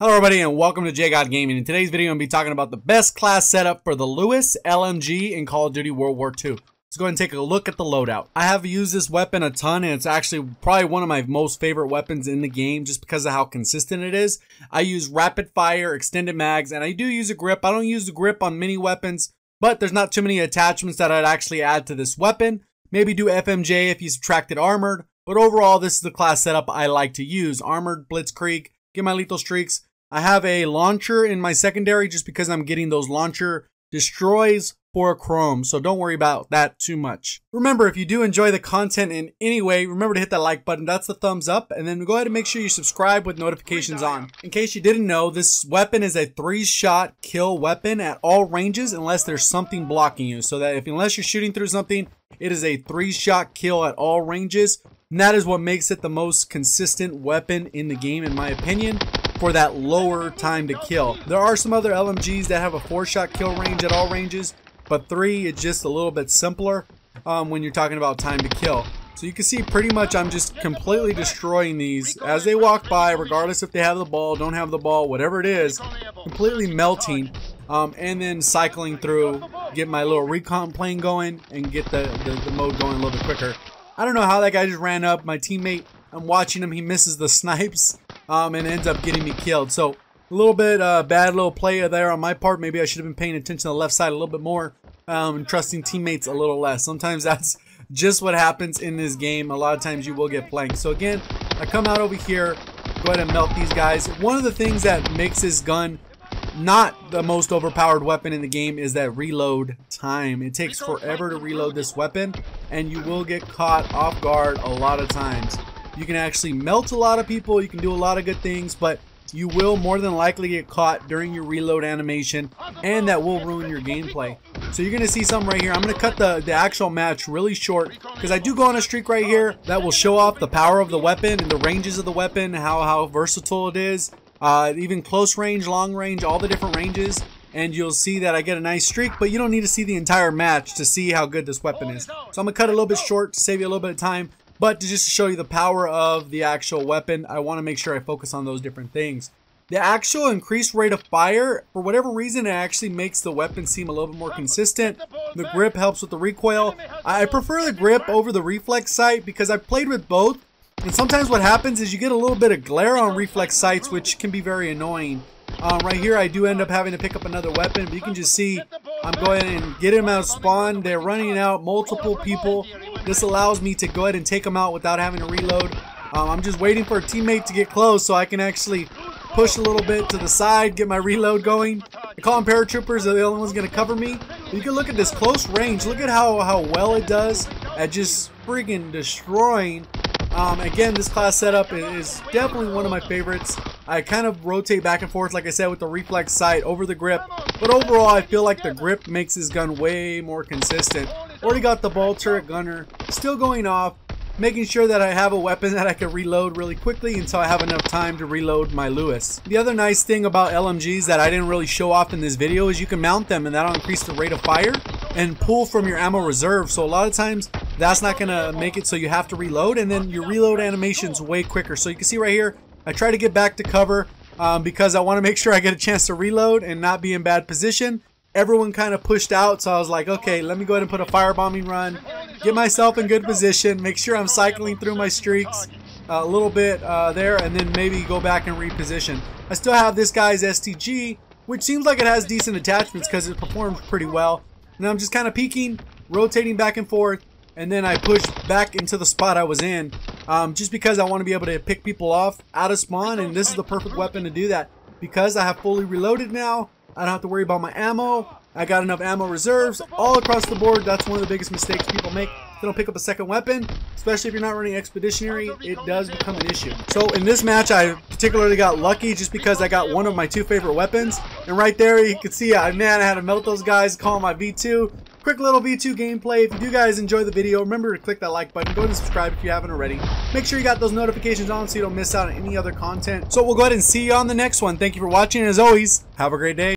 Hello everybody and welcome to JGod Gaming. In today's video I'm going to be talking about the best class setup for the Lewis LMG in Call of Duty World War II. Let's go ahead and take a look at the loadout. I have used this weapon a ton and it's actually probably one of my most favorite weapons in the game just because of how consistent it is. I use rapid fire, extended mags, and I do use a grip. I don't use the grip on many weapons, but there's not too many attachments that I'd actually add to this weapon. Maybe do FMJ if you subtracted armored, but overall this is the class setup I like to use. Armored, blitzkrieg, get my lethal streaks. I have a launcher in my secondary just because I'm getting those launcher destroys for a chrome, so don't worry about that too much. Remember, if you do enjoy the content in any way, remember to hit that like button. That's the thumbs up, and then go ahead and make sure you subscribe with notifications on. In case you didn't know, this weapon is a 3-shot kill weapon at all ranges unless there's something blocking you. So that unless you're shooting through something, it is a 3-shot kill at all ranges. And that is what makes it the most consistent weapon in the game, in my opinion, for that lower time to kill. There are some other LMGs that have a 4-shot kill range at all ranges, but 3 is just a little bit simpler when you're talking about time to kill. So you can see pretty much I'm just completely destroying these as they walk by, regardless if they have the ball, don't have the ball, whatever it is, completely melting. And then cycling through, get my little recon plane going, and get the mode going a little bit quicker. I don't know how that guy just ran up. My teammate, I'm watching him, he misses the snipes and ends up getting me killed. So a little bit bad little play there on my part. Maybe I should have been paying attention to the left side a little bit more and trusting teammates a little less. Sometimes that's just what happens in this game. A lot of times you will get flanked. So again, I come out over here, go ahead and melt these guys. One of the things that makes this gun not the most overpowered weapon in the game is that reload time. It takes forever to reload this weapon and you will get caught off guard a lot of times. You can actually melt a lot of people, you can do a lot of good things, but you will more than likely get caught during your reload animation, and that will ruin your gameplay. So you're going to see something right here. I'm going to cut the actual match really short because I do go on a streak right here that will show off the power of the weapon and the ranges of the weapon, how versatile it is, even close range, long range, all the different ranges. And you'll see that I get a nice streak, but you don't need to see the entire match to see how good this weapon is. So I'm going to cut it a little bit short to save you a little bit of time. But to just show you the power of the actual weapon, I want to make sure I focus on those different things. The actual increased rate of fire, for whatever reason, it actually makes the weapon seem a little bit more consistent. The grip helps with the recoil. I prefer the grip over the reflex sight because I've played with both. And sometimes what happens is you get a little bit of glare on reflex sights, which can be very annoying. Right here, I do end up having to pick up another weapon, but you can just see I'm going and get him out of spawn. They're running out, multiple people. This allows me to go ahead and take them out without having to reload. I'm just waiting for a teammate to get close so I can actually push a little bit to the side, get my reload going. I call them paratroopers, they're the only ones going to cover me. But you can look at this close range. Look at how well it does at just friggin' destroying. Again, this class setup is definitely one of my favorites. I kind of rotate back and forth, like I said, with the reflex sight over the grip. But overall, I feel like the grip makes this gun way more consistent. Already got the ball turret gunner still going off, making sure that I have a weapon that I can reload really quickly until I have enough time to reload my Lewis. The other nice thing about LMGs that I didn't really show off in this video is you can mount them and that'll increase the rate of fire and pull from your ammo reserve. So a lot of times that's not going to make it so you have to reload, and then your reload animation's way quicker. So you can see right here, I try to get back to cover because I want to make sure I get a chance to reload and not be in bad position. Everyone kind of pushed out, so I was like, okay, let me go ahead and put a firebombing run, get myself in good position, make sure I'm cycling through my streaks a little bit there, and then maybe go back and reposition. I still have this guy's STG, which seems like it has decent attachments because it performs pretty well. And I'm just kind of peeking, rotating back and forth, and then I push back into the spot I was in just because I want to be able to pick people off out of spawn, and this is the perfect weapon to do that. Because I have fully reloaded now, I don't have to worry about my ammo. I got enough ammo reserves all across the board. That's one of the biggest mistakes people make. They don't pick up a second weapon, especially if you're not running expeditionary. It does become an issue. So in this match, I particularly got lucky just because I got one of my 2 favorite weapons. And right there, you can see, man, I had to melt those guys, call my V2. Quick little V2 gameplay. If you do guys enjoy the video, remember to click that like button. Go ahead and subscribe if you haven't already. Make sure you got those notifications on so you don't miss out on any other content. So we'll go ahead and see you on the next one. Thank you for watching, and as always, have a great day.